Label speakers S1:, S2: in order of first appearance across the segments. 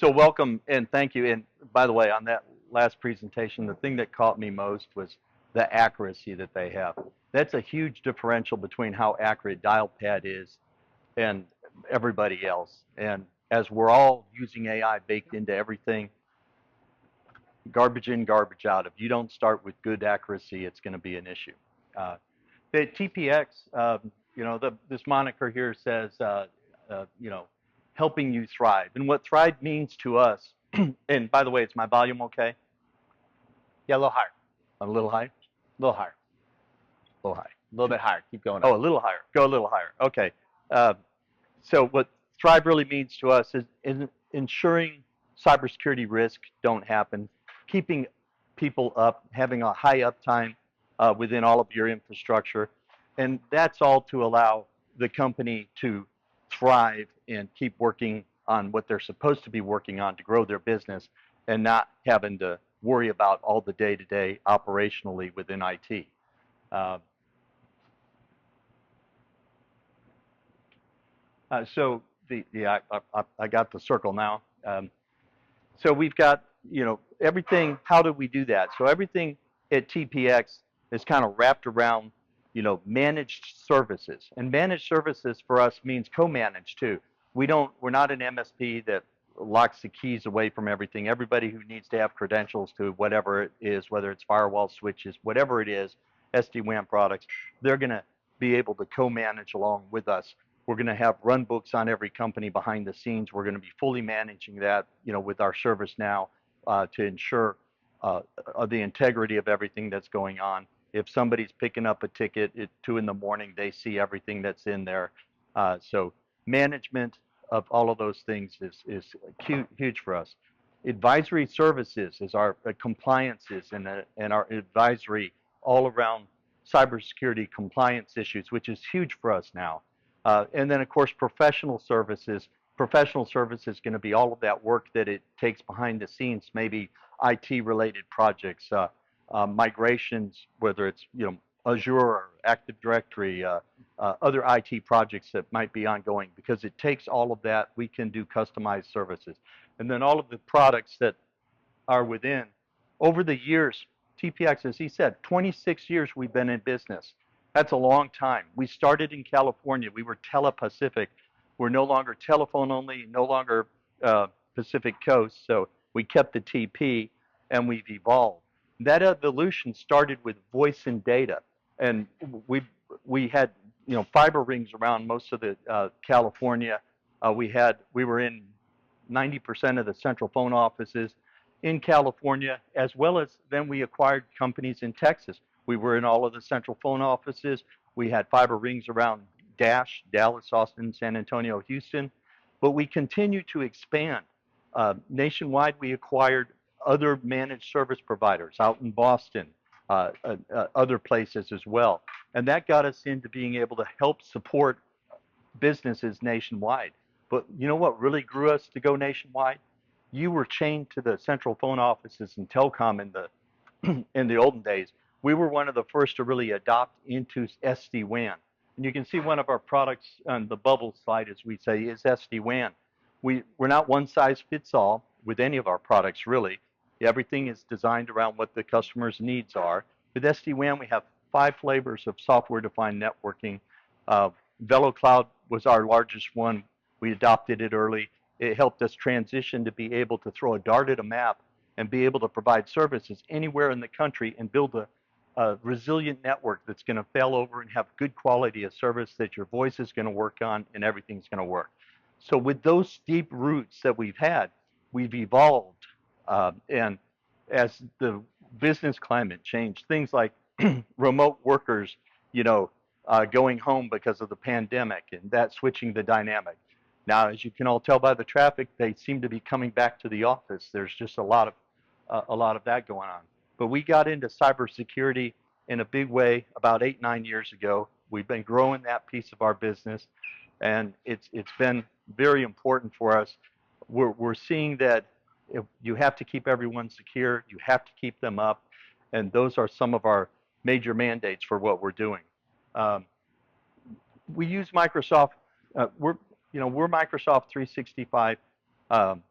S1: So welcome and thank you. And by the way, on that last presentation, the thing that caught me most was the accuracy that they have. That's a huge differential between how accurate DialPad is and everybody else. And as we're all using AI baked into everything, garbage in, garbage out. If you don't start with good accuracy, it's going to be an issue. Uh, the TPX, this moniker here says, helping you thrive. And what thrive means to us, and by the way, is my volume okay?
S2: Yeah, a little higher.
S1: A little high? A
S2: A little higher.
S1: little high.
S2: A little bit higher. Keep going
S1: Oh,
S2: up.
S1: a little higher. Go a little higher. Okay. Uh, so what thrive really means to us is ensuring cybersecurity risks don't happen, keeping people up, having a high uptime within all of your infrastructure, and that's all to allow the company to thrive and keep working on what they're supposed to be working on to grow their business and not having to worry about all the day-to-day operationally within IT. Uh, so I got the circle now. So we've got, everything. How do we do that? So everything at TPX is kind of wrapped around, managed services. And managed services for us means co-managed too. We're not an MSP that locks the keys away from everything. Everybody who needs to have credentials to whatever it is, whether it's firewall switches, whatever it is, SD-WAN products, they're going to be able to co-manage along with us. We're going to have run books on every company behind the scenes. We're going to be fully managing that, with our ServiceNow to ensure the integrity of everything that's going on. If somebody's picking up a ticket at 2 in the morning, they see everything that's in there. So management of all of those things is huge for us. Advisory services is our compliances and our advisory all around cybersecurity compliance issues, which is huge for us now. And then, of course, professional services. Professional service is going to be all of that work that it takes behind the scenes, maybe IT-related projects, migrations, whether it's Azure or Active Directory, other IT projects that might be ongoing. Because it takes all of that, we can do customized services, and then all of the products that are within. Over the years, TPX, as he said, 26 years we've been in business. That's a long time. We started in California. We were Telepacific. We're no longer telephone only, no longer Pacific Coast. So we kept the TP and we've evolved. That evolution started with voice and data, and we had fiber rings around most of the California. We were in 90% of the central phone offices in California, as well as then we acquired companies in Texas. We were in all of the central phone offices. We had fiber rings around Dallas, Austin, San Antonio, Houston, but we continue to expand. Nationwide, we acquired other managed service providers out in Boston, other places as well. And that got us into being able to help support businesses nationwide. But you know what really grew us to go nationwide? You were chained to the central phone offices in telecom in the in the olden days. We were one of the first to really adopt into SD-WAN. And you can see one of our products on the bubble slide, as we say, is SD-WAN. We're not one size fits all with any of our products, really. Everything is designed around what the customer's needs are. With SD-WAN, we have 5 flavors of software-defined networking. Uh, VeloCloud was our largest one. We adopted it early. It helped us transition to be able to throw a dart at a map and be able to provide services anywhere in the country and build a resilient network that's going to fail over and have good quality of service that your voice is going to work on and everything's going to work. So with those deep roots that we've had, we've evolved. And as the business climate changed, things like remote workers, going home because of the pandemic and that switching the dynamic. Now, as you can all tell by the traffic, they seem to be coming back to the office. There's just a lot of that going on. But we got into cybersecurity in a big way about 8, 9 years ago. We've been growing that piece of our business, and it's been very important for us. We're seeing that if you have to keep everyone secure, you have to keep them up, and those are some of our major mandates for what we're doing. Um, we use Microsoft. We're Microsoft 365. Um,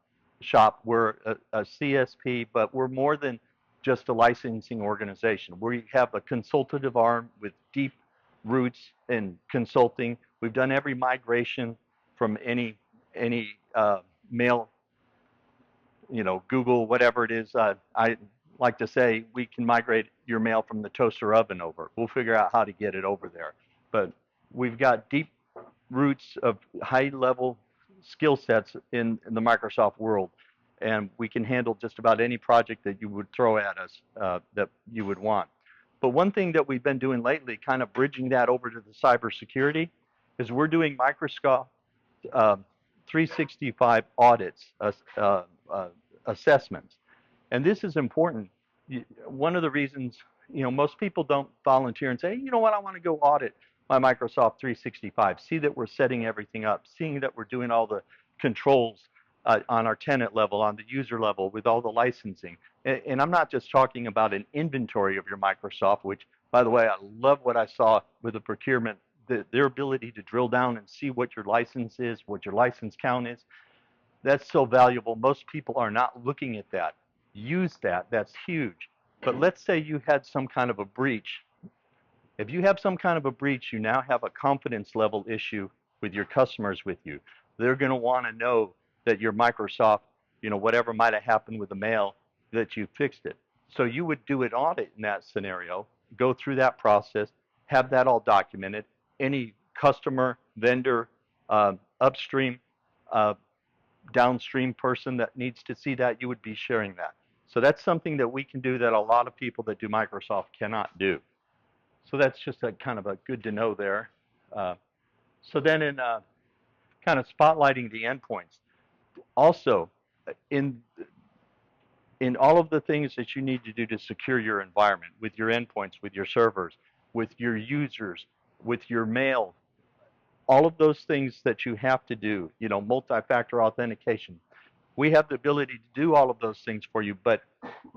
S1: shop. We're a CSP, but we're more than just a licensing organization. We have a consultative arm with deep roots in consulting. We've done every migration from any mail, Google, whatever it is. I like to say we can migrate your mail from the toaster oven over. We'll figure out how to get it over there. But we've got deep roots of high-level skill sets in the Microsoft world, and we can handle just about any project that you would throw at us that you would want. But one thing that we've been doing lately, kind of bridging that over to the cybersecurity, is we're doing Microsoft uh, 365 audits, assessments. And this is important. One of the reasons, most people don't volunteer and say, hey, you know what, I want to go audit my Microsoft 365, see that we're setting everything up, seeing that we're doing all the controls on our tenant level, on the user level, with all the licensing. And I'm not just talking about an inventory of your Microsoft, which, by the way, I love what I saw with the procurement, their ability to drill down and see what your license is, what your license count is. That's so valuable. Most people are not looking at that. Use that. That's huge. But let's say you had some kind of a breach. If you have some kind of a breach, you now have a confidence level issue with your customers with you. They're going to want to know that your Microsoft, whatever might have happened with the mail, that you fixed it. So you would do an audit in that scenario, go through that process, have that all documented. Any customer, vendor, upstream, uh, downstream person that needs to see that, you would be sharing that. So that's something that we can do that a lot of people that do Microsoft cannot do. So that's just a kind of a good to know there. Uh, so then in kind of spotlighting the endpoints, also in in all of the things that you need to do to secure your environment with your endpoints, with your servers, with your users, with your mail, all of those things that you have to do, multi-factor authentication, we have the ability to do all of those things for you, but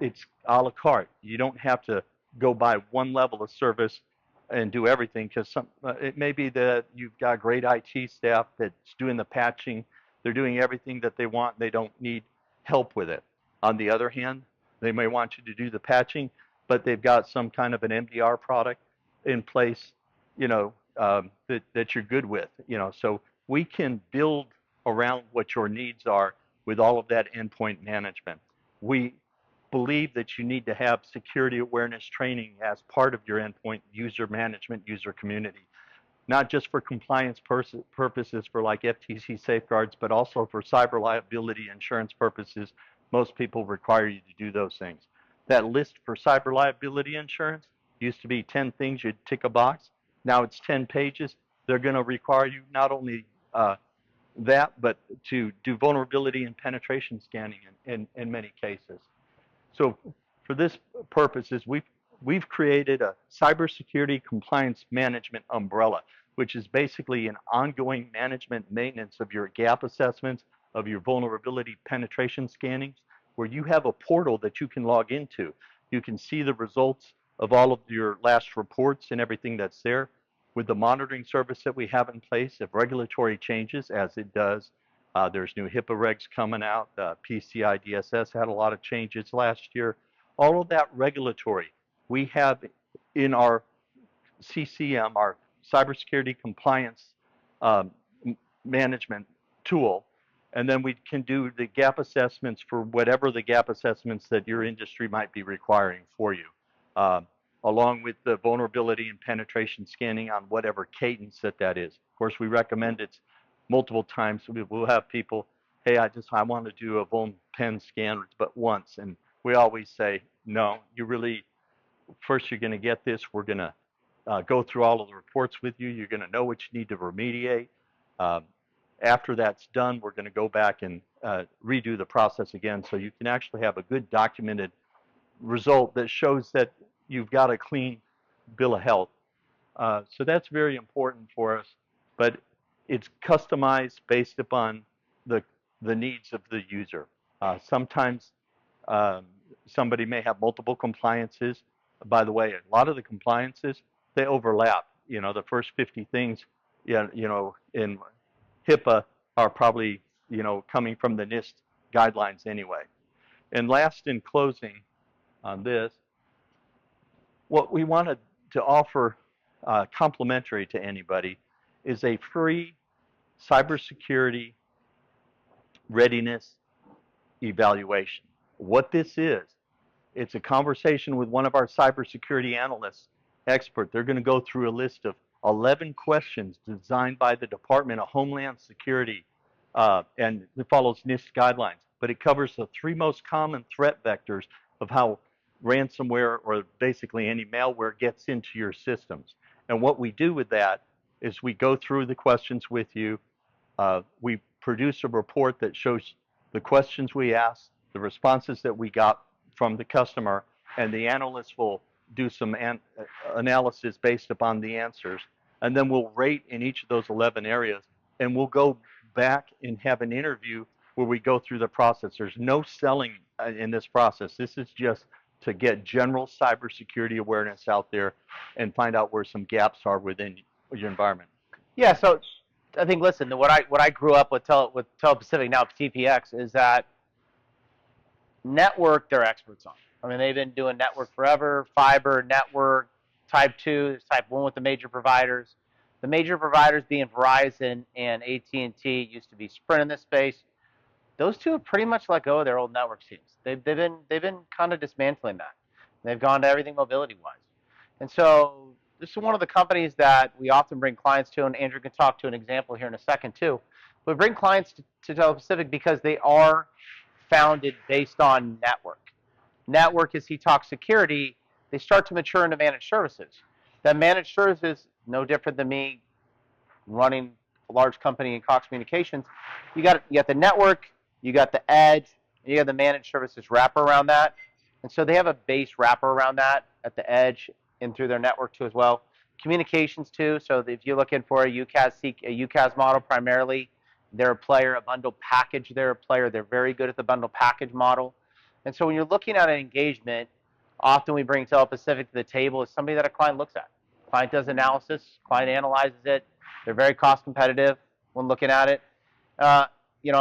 S1: it's a la carte. You don't have to go by one level of service and do everything, because it may be that you've got great IT staff that's doing the patching. They're doing everything that they want. They don't need help with it. On the other hand, they may want you to do the patching, but they've got some kind of an MDR product in place, that you're good with. So we can build around what your needs are with all of that endpoint management. We believe that you need to have security awareness training as part of your endpoint user management, user community, not just for compliance purposes for like FTC safeguards, but also for cyber liability insurance purposes. Most people require you to do those things. That list for cyber liability insurance used to be 10 things you'd tick a box. Now it's 10 pages. They're going to require you not only that, but to do vulnerability and penetration scanning in many cases. So for this purposes, we've created a cybersecurity compliance management umbrella, which is basically an ongoing management maintenance of your gap assessments, of your vulnerability penetration scannings, where you have a portal that you can log into. You can see the results of all of your last reports and everything that's there. With the monitoring service that we have in place, if regulatory changes, as it does, there's new HIPAA regs coming out. PCI DSS had a lot of changes last year. All of that regulatory, we have in our CCM, our cybersecurity compliance um, management tool, and then we can do the gap assessments for whatever the gap assessments that your industry might be requiring for you, along with the vulnerability and penetration scanning on whatever cadence that is. Of course, we recommend it's multiple times. We'll have people, hey, I want to do a vuln pen scan, but once, and we always say, no, first you're going to get this. We're going to go through all of the reports with you. You're going to know what you need to remediate. Um, After that's done, we're going to go back and redo the process again, so you can actually have a good documented result that shows that you've got a clean bill of health. So that's very important for us, but it's customized based upon the needs of the user. Sometimes um, somebody may have multiple compliances. By the way, a lot of the compliances, they overlap. The first 50 things, in HIPAA are probably, coming from the NIST guidelines anyway. And last, in closing on this, what we wanted to offer complimentary to anybody is a free cybersecurity readiness evaluation. What this is, it's a conversation with one of our cybersecurity analysts, expert. They're going to go through a list of 11 questions designed by the Department of Homeland Security, and it follows NIST guidelines. But it covers the three most common threat vectors of how ransomware or basically any malware gets into your systems. And what we do with that is we go through the questions with you. We produce a report that shows the questions we asked, the responses that we got from the customer, and the analysts will do some analysis based upon the answers. And then we'll rate in each of those 11 areas, and we'll go back and have an interview where we go through the process. There's no selling in this process. This is just to get general cybersecurity awareness out there and find out where some gaps are within your environment.
S2: Yeah, so I think, listen, what I grew up with Pacific, now TPX, is that network they're experts on. I mean, they've been doing network forever, fiber, network, type 2, type 1 with the major providers. The major providers being Verizon and AT&T, used to be Sprint in this space. Those two have pretty much let go of their old network teams. They've been kind of dismantling that. They've gone to everything mobility-wise. And so this is one of the companies that we often bring clients to, and Andrew can talk to an example here in a second too. We bring clients to Telepacific because they are founded based on network. Network, as he talks security, they start to mature into managed services. That managed services, no different than me running a large company in Cox Communications. You got the network, you got the edge, and you got the managed services wrapper around that. And so they have a base wrapper around that at the edge and through their network too as well. Communications too. So if you're looking for a UCaaS model primarily, they're a player. A bundle package, they're a player. They're very good at the bundle package model. And so when you're looking at an engagement, often we bring Telepacific to the table as somebody that a client looks at. Client does analysis, client analyzes it. They're very cost competitive when looking at it. I'll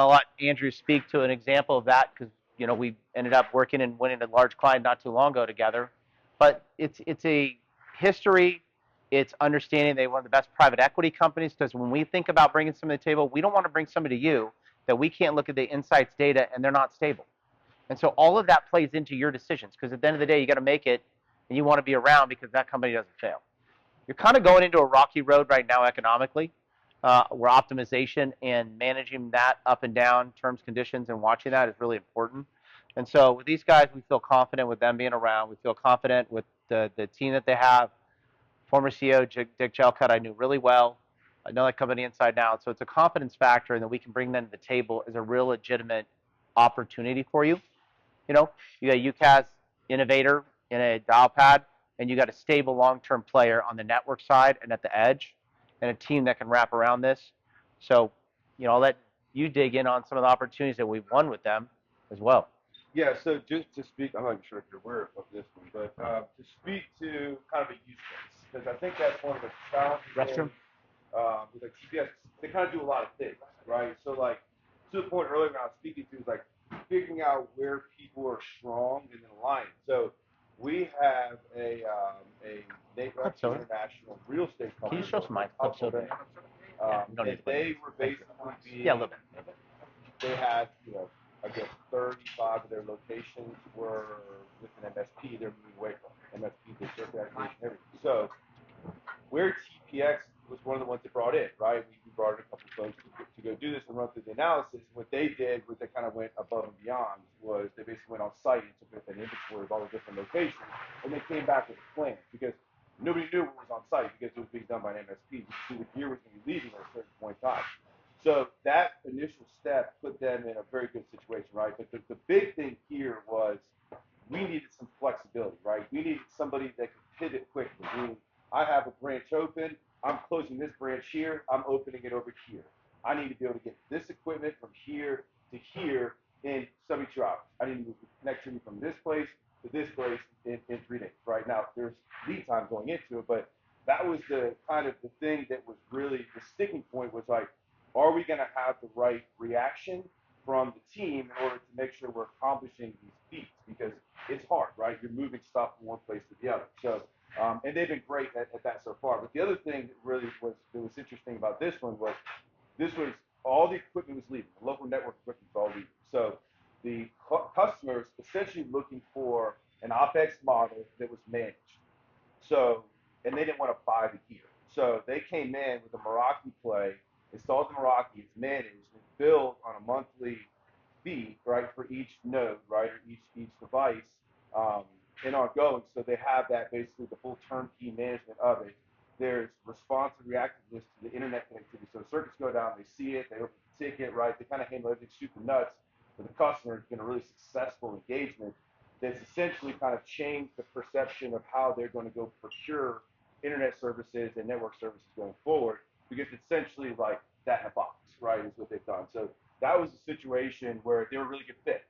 S2: let Andrew speak to an example of that because we ended up working and winning a large client not too long ago together. But it's a history. It's understanding they're one of the best private equity companies, because when we think about bringing somebody to the table, we don't want to bring somebody to you that we can't look at the insights data and they're not stable. And so all of that plays into your decisions, because at the end of the day, you got to make it and you want to be around because that company doesn't fail. You're kind of going into a rocky road right now economically, where optimization and managing that up and down terms, conditions, and watching that is really important. And so with these guys, we feel confident with them being around. We feel confident with the team that they have. Former CEO Dick Jelcutt, I knew really well. I know that company inside and out. So it's a confidence factor, and that we can bring them to the table as a real legitimate opportunity for you. You got a UCaaS innovator in a dial pad, and you got a stable long-term player on the network side and at the edge, and a team that can wrap around this. So, I'll let you dig in on some of the opportunities that we've won with them as well.
S3: Yeah, so just to speak, I'm not sure if you're aware of this one, but to speak to kind of a use case, because I think that's one of the challenges.
S2: Restroom?
S3: With like TPS, they kind of do a lot of things, right? So like, to the point earlier when I was speaking to, is like figuring out where people are strong and then aligning. So we have a Nate Rex International real estate company.
S2: Can you show some my club soda?
S3: And they were basically being,
S2: a little bit.
S3: They had, I guess 35 of their locations were with an MSP. They're moving away from MSP, they circuit activation, everything. So where TPX was one of the ones they brought in, right? We brought in a couple of folks to go do this and run through the analysis. What they did was they kind of went above and beyond. Was they basically went on site and took an inventory of all the different locations, and they came back with a plan, because nobody knew what was on site because it was being done by an MSP. You see, the gear was going to be leaving at a certain point in time. So that initial step put them in a very good situation, right? But the big thing here was we needed some flexibility, right? We needed somebody that could pivot quickly. Meaning, I have a branch open. I'm closing this branch here. I'm opening it over here. I need to be able to get this equipment from here to here in 72 hours. I need to move the connection from this place to this place in 3 days. Right now, there's lead time going into it, but that was the kind of the thing that was really the sticking point. Was like, are we going to have the right reaction from the team in order to make sure we're accomplishing these feats because it's hard, right? You're moving stuff from one place to the other. So, and they've been great at that so far. But the other thing that really was interesting about this one was all the equipment was leaving. The local network equipment was all leaving. So the customers essentially looking for an OpEx model that was managed. So, and they didn't want to buy the gear. So they came in with a Meraki play, installed the Meraki, it's managed, it's billed on a monthly fee, right, for each node, right, or each device, and ongoing. So they have that basically the full turnkey management of it. There's responsive reactiveness to the internet connectivity. So circuits go down, they see it, they open the ticket, right, they kind of handle everything super nuts. For the customer, it's been a really successful engagement that's essentially kind of changed the perception of how they're going to go procure internet services and network services going forward, because it's essentially like that in a box, right, is what they've done. So that was a situation where they were a really good fit.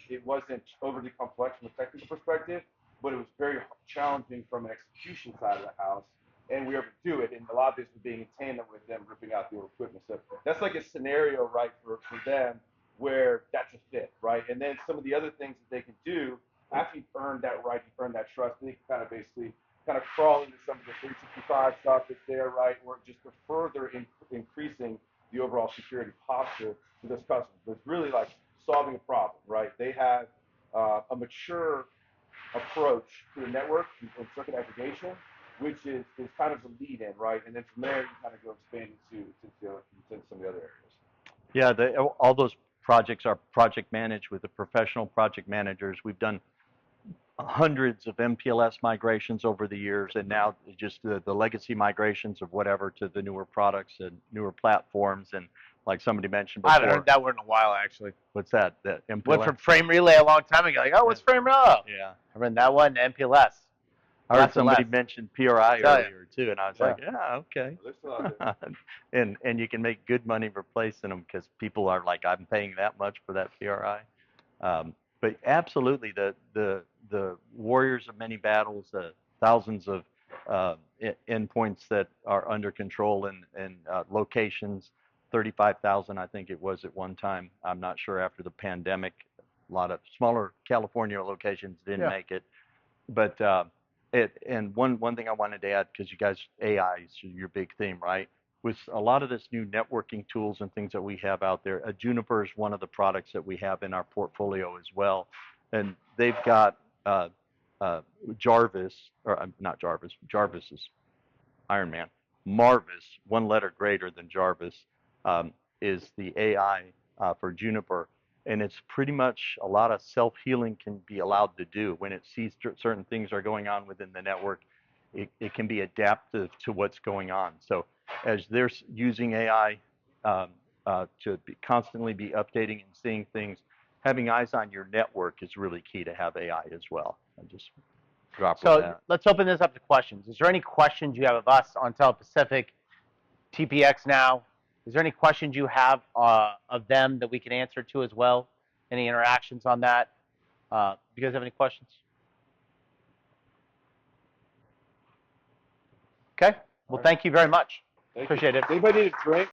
S3: It wasn't overly complex from a technical perspective, but it was very challenging from an execution side of the house, and we were able to do it, and a lot of this was being in tandem with them ripping out the old equipment. So that's like a scenario, right, for them where that's a fit, right? And then some of the other things that they can do after you've earned that right, you've earned that trust, they can kind of basically kind of crawl into some of the 365 stuff that's there, right? Or just to further increasing the overall security posture to those customers. But it's really like solving a problem, right? They have a mature approach to the network and circuit aggregation, which is kind of the lead in, right? And then from there, you kind of go expand into some of the other areas.
S1: Yeah, all those projects are project managed with the professional project managers. We've done hundreds of MPLS migrations over the years, and now just the legacy migrations of whatever to the newer products and newer platforms. And like somebody mentioned
S2: I haven't
S1: before,
S2: heard that word in a while, actually.
S1: what's that? The
S2: Went
S1: MPLS?
S2: from frame relay a long time ago. Like, oh, what's frame relay?
S1: Yeah.
S2: I read that one, MPLS.
S1: I heard
S2: Less and
S1: somebody
S2: less.
S1: mention PRI
S2: Tell ya.
S1: earlier too, and I was
S2: Yeah.
S1: like, yeah, okay.
S3: They're still out there.
S1: And you can make good money replacing them because people are like, I'm paying that much for that PRI. But absolutely, the warriors of many battles, thousands of endpoints that are under control and locations, 35,000 I think it was at one time. I'm not sure after the pandemic. A lot of smaller California locations didn't make it, but and one thing I wanted to add, because you guys, AI is your big theme, right? With a lot of this new networking tools and things that we have out there, Juniper is one of the products that we have in our portfolio as well, and they've got Jarvis, or not Jarvis. Jarvis is Iron Man. Marvis, one letter greater than Jarvis, is the AI for Juniper. And it's pretty much a lot of self-healing can be allowed to do. When it sees certain things are going on within the network, it can be adaptive to what's going on. So as they're using AI to constantly be updating and seeing things, having eyes on your network is really key to have AI as well. I just drop with
S2: So
S1: that.
S2: let's open this up to questions. Is there any questions you have of us on Telepacific, TPX now? Is there any questions you have of them that we can answer to as well? Any interactions on that? Do you guys have any questions? Okay. Well, thank you very much. Appreciate it.
S3: Anybody need a drink?